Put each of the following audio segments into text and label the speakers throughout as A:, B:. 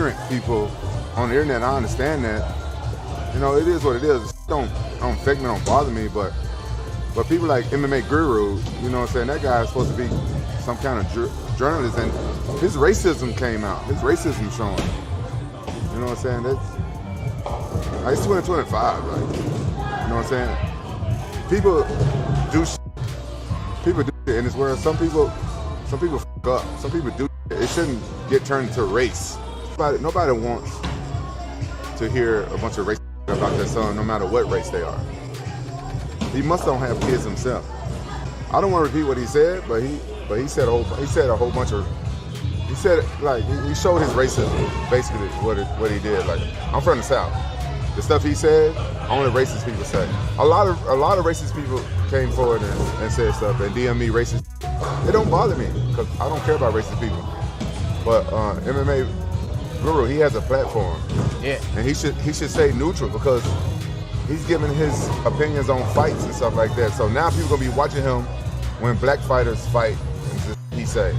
A: ignorant people on the internet, I understand that. You know, it is what it is. Don't affect me, don't bother me, but people like MMA Guru, you know what I'm saying, that guy is supposed to be some kind of journalist, and his racism came out. His racism showing. You know what I'm saying? It's 2025, like, you know what I'm saying? People do shit in this world. Some people fuck up. Some people do shit. It shouldn't get turned into race. Nobody wants to hear a bunch of race about their son, no matter what race they are. He must don't have kids himself. I don't want to repeat what he said, but he said a whole bunch of. He said, like, he showed his racism, basically what he did. Like, I'm from the South. The stuff he said, only racist people say. A lot of racist people came forward and said stuff and DM me racist. It don't bother me because I don't care about racist people. But MMA Guru, he has a platform.
B: Yeah. And
A: he should stay neutral because he's giving his opinions on fights and stuff like that. So now people gonna be watching him when black fighters fight. And he say,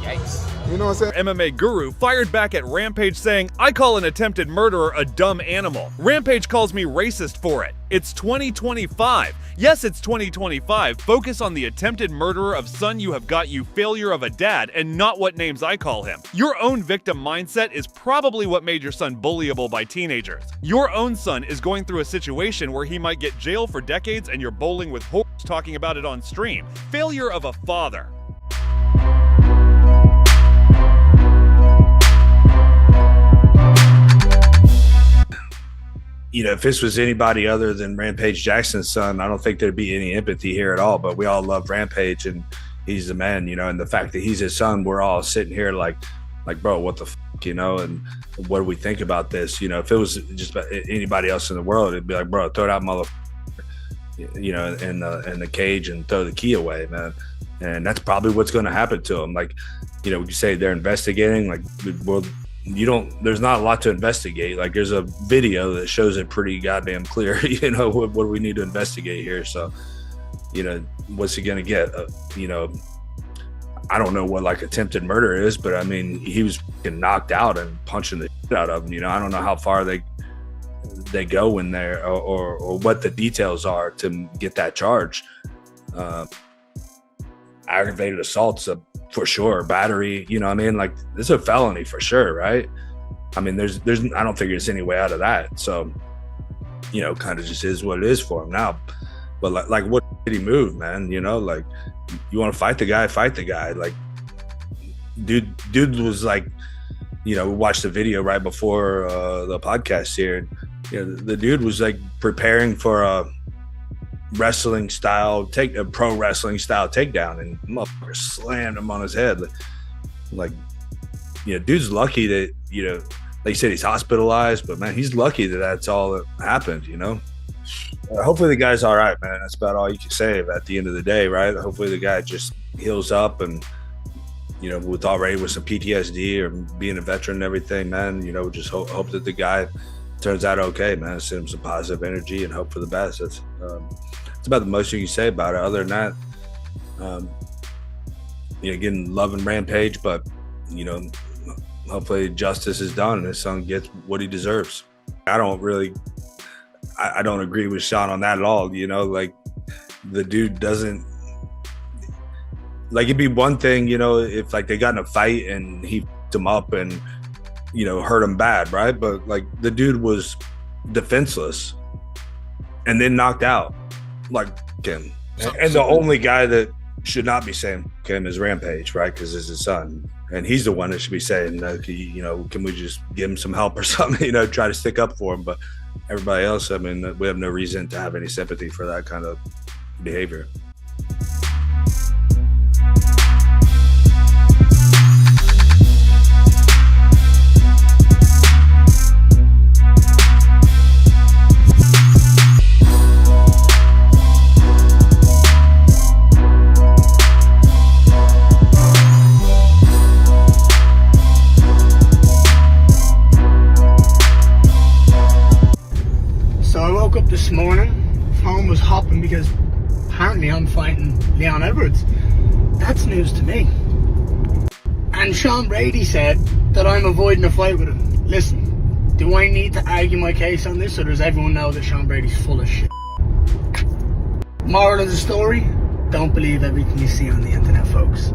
B: yikes.
A: You know what I'm saying?
C: MMA Guru fired back at Rampage saying, I call an attempted murderer a dumb animal. Rampage calls me racist for it. It's 2025. Yes, it's 2025. Focus on the attempted murderer of son you have got, you failure of a dad, and not what names I call him. Your own victim mindset is probably what made your son bullyable by teenagers. Your own son is going through a situation where he might get jail for decades and you're bowling with whores talking about it on stream. Failure of a father.
D: You know, if this was anybody other than Rampage Jackson's son, I don't think there'd be any empathy here at all. But we all love Rampage, and he's the man, you know. And the fact that he's his son, we're all sitting here like, bro, what the fuck, you know? And what do we think about this? You know, if it was just anybody else in the world, it'd be like, bro, throw that motherfucker, you know, in the cage and throw the key away, man. And that's probably what's going to happen to him. Like, you know, you say they're investigating, like, well, there's not a lot to investigate. Like, there's a video that shows it pretty goddamn clear, you know, what do we need to investigate here? So, you know, what's he gonna get? You know, I don't know what like attempted murder is, but I mean, he was getting knocked out and punching the shit out of him. You know, I don't know how far they go in there or what the details are to get that charge. Aggravated assault's for sure, battery, you know what I mean? Like, this is a felony for sure, right? I mean, there's I don't think there's any way out of that. So, you know, kind of just is what it is for him now. But like what did he move, man? You know, like, you want to fight the guy. Like, dude was like, you know, we watched the video right before the podcast here. You know, the dude was like preparing for a pro wrestling style takedown, and motherfucker slammed him on his head. Like, you know, dude's lucky that, you know, like you said, he's hospitalized, but man, he's lucky that that's all that happened, you know. Hopefully the guy's all right, man. That's about all you can say at the end of the day, right? Hopefully the guy just heals up, and, you know, with some PTSD or being a veteran and everything, man, you know, just hope that the guy turns out okay, man. Send him some positive energy and hope for the best. That's about the most you can say about it. Other than that, you know, again, loving Rampage, but, you know, hopefully justice is done and his son gets what he deserves. I don't agree with Sean on that at all. You know, like, the dude doesn't, like, it'd be one thing, you know, if like they got in a fight and he f***ed him up and, you know, hurt him bad, right? But like, the dude was defenseless and then knocked out like him. And the only guy that should not be saying him is Rampage, right? Because it's his son, and he's the one that should be saying, you know, can we just give him some help or something? You know, try to stick up for him. But everybody else, I mean, we have no reason to have any sympathy for that kind of behavior.
E: This morning, phone was hopping because apparently I'm fighting Leon Edwards. That's news to me. And Sean Brady said that I'm avoiding a fight with him. Listen, do I need to argue my case on this, or does everyone know that Sean Brady's full of shit? Moral of the story, don't believe everything you see on the internet, folks.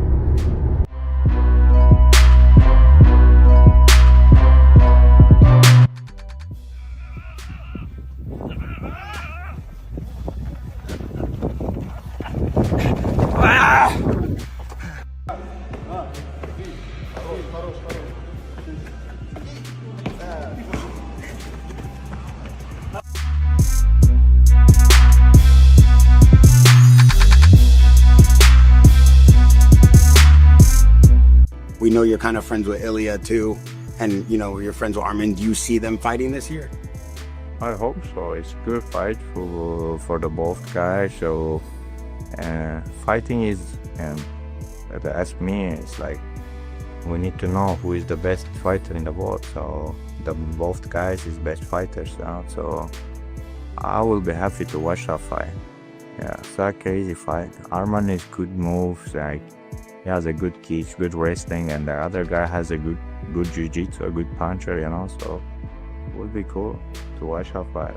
B: We know you're kind of friends with Ilia too, and you know you're friends with Arman. Do you see them fighting this year?
F: I hope so. It's a good fight for the both guys. So fighting is, as me, it's like we need to know who is the best fighter in the world. So the both guys is best fighters now. So I will be happy to watch that fight. Yeah, it's a crazy fight. Arman is good moves, like he has a good kick, good wrestling, and the other guy has a good jiu-jitsu, a good puncher, you know. So it would be cool to watch that fight.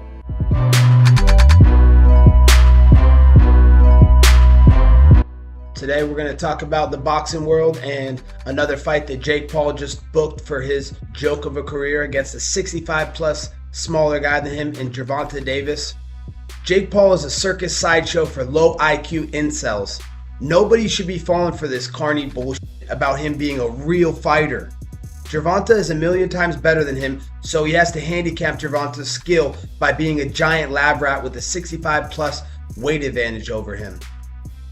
G: Today we're going to talk about the boxing world and another fight that Jake Paul just booked for his joke of a career against a 65-plus smaller guy than him in Gervonta Davis. Jake Paul is a circus sideshow for low IQ incels. Nobody should be falling for this carny bullshit about him being a real fighter. Gervonta is a million times better than him, so he has to handicap Gervonta's skill by being a giant lab rat with a 65-plus weight advantage over him.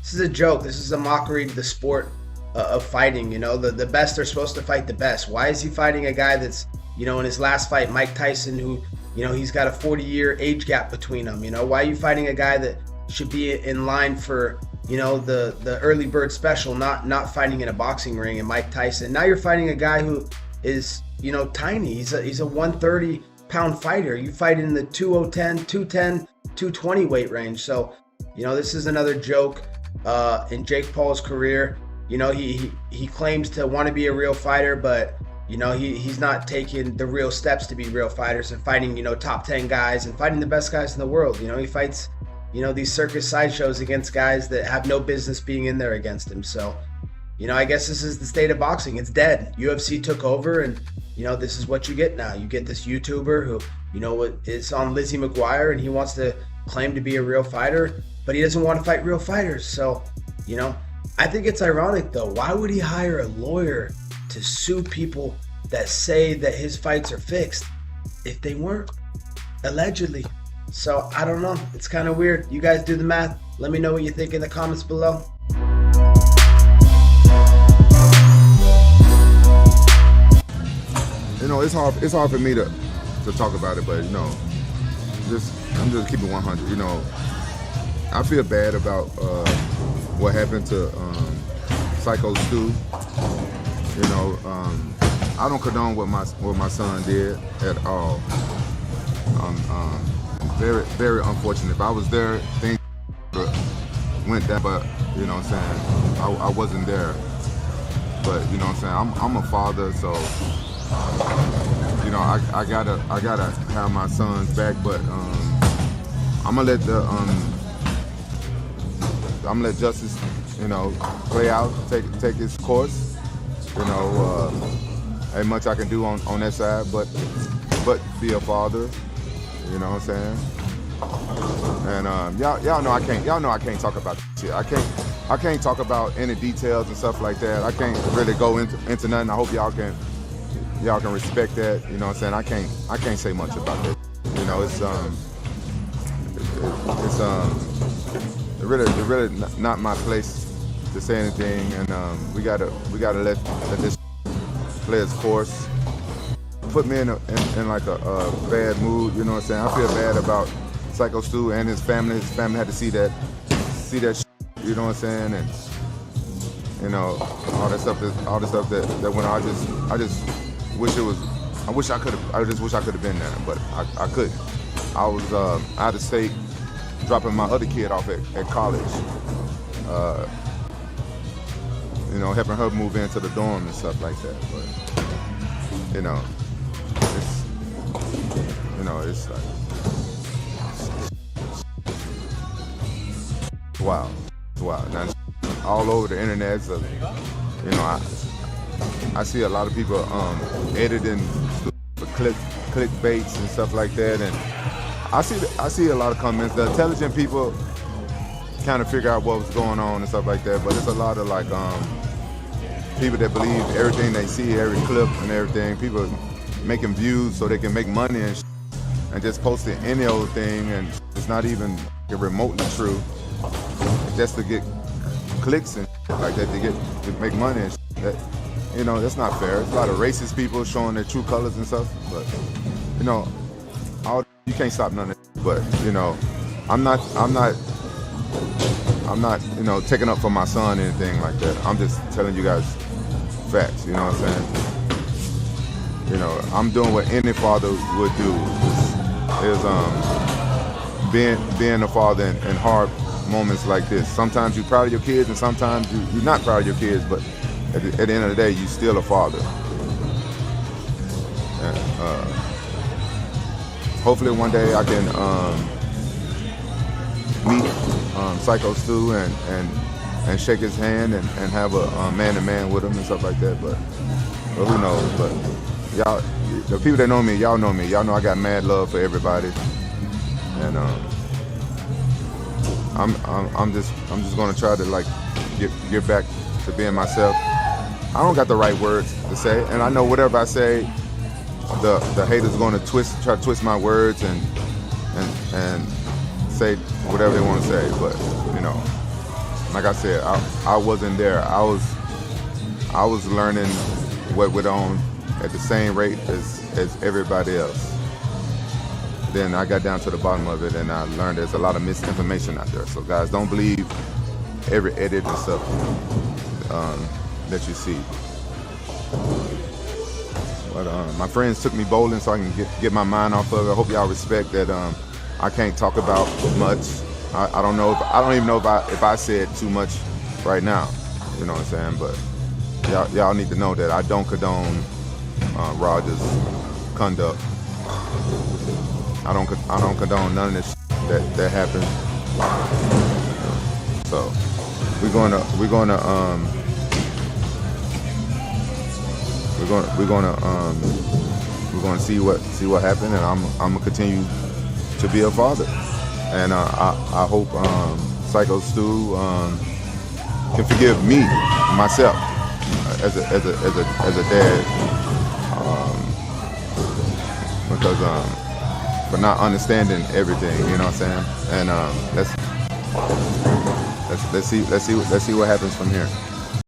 G: This is a joke. This is a mockery to the sport of fighting. You know, the best are supposed to fight the best. Why is he fighting a guy that's, you know, in his last fight, Mike Tyson, who, you know, he's got a 40-year age gap between them? You know, why are you fighting a guy that should be in line for, you know, the early bird special, not fighting in a boxing ring, and Mike Tyson? Now you're fighting a guy who is, you know, tiny. He's a 130-pound fighter. You fight in the 210, 220 weight range. So, you know, this is another joke in Jake Paul's career. You know, he claims to want to be a real fighter, but, you know, he's not taking the real steps to be real fighters and fighting, you know, top 10 guys and fighting the best guys in the world. You know, he fights, you know, these circus sideshows against guys that have no business being in there against him. So, you know, I guess this is the state of boxing. It's dead. UFC took over, and, you know, this is what you get now. You get this YouTuber who, you know, is on Lizzie McGuire, and he wants to claim to be a real fighter, but he doesn't want to fight real fighters. So, you know, I think it's ironic, though. Why would he hire a lawyer to sue people that say that his fights are fixed if they weren't, allegedly? So, I don't know. It's kind of weird. You guys do the math. Let me know what you think in the comments below.
A: You know, it's hard for me to talk about it, but, you know, I'm just keeping 100. You know, I feel bad about what happened to Syko Stu. You know, I don't condone what my son did at all. Very, very unfortunate. If I was there, things went down, but, you know what I'm saying, I wasn't there. But, you know what I'm saying, I'm a father, so, you know, I gotta have my son's back, but I'm gonna let justice, you know, play out, take its course. You know, ain't much I can do on that side, but be a father. You know what I'm saying? And y'all know I can't talk about shit. I can't talk about any details and stuff like that. I can't really go into nothing. I hope y'all can respect that. You know what I'm saying? I can't say much about that. You know, it's really not my place to say anything, and we gotta let this play its course. Put me in like a bad mood, you know what I'm saying? I feel bad about Syko Stu and his family. His family had to see that shit, you know what I'm saying? And, you know, all the stuff that went on. I just wish I could have been there, but I couldn't. I was out of state, dropping my other kid off at college. You know, helping her move into the dorm and stuff like that. But, you know, You know, it's like, wow, it's wild. Now, all over the internet, so, you know, I see a lot of people editing for clickbaits and stuff like that, and I see a lot of comments. The intelligent people kind of figure out what was going on and stuff like that, but it's a lot of like people that believe everything they see, every clip and everything. People making views so they can make money and just posting any old thing, and it's not even remotely true, just to get clicks and like that, to make money and that, you know, that's not fair. There's a lot of racist people showing their true colors and stuff, but you know, you can't stop none of it. But you know, I'm not, you know, taking up for my son or anything like that. I'm just telling you guys facts. You know what I'm saying? You know, I'm doing what any father would do. Is being a father in hard moments like this. Sometimes you're proud of your kids, and sometimes you're not proud of your kids. But at the end of the day, you're still a father. And, hopefully one day I can meet Syko Stu and shake his hand and have a man-to-man with him and stuff like that. But who knows? But y'all, the people that know me, y'all know me. Y'all know I got mad love for everybody, and I'm just gonna try to like get back to being myself. I don't got the right words to say, and I know whatever I say, the haters are gonna try to twist my words and say whatever they want to say. But you know, like I said, I wasn't there. I was learning what went on at the same rate as everybody else. Then I got down to the bottom of it, and I learned there's a lot of misinformation out there. So guys, don't believe every edit and stuff that you see. But my friends took me bowling so I can get my mind off of it. I hope y'all respect that. I can't talk about much. I don't know. I don't even know if I said too much right now. You know what I'm saying? But y'all need to know that I don't condone Roger's conduct. I don't condone none of this that happened. So we're gonna see what happened, and I'm gonna continue to be a father, and I hope Syko Stu can forgive me myself as a dad, because for not understanding everything, you know what I'm saying? And let's see what happens from here.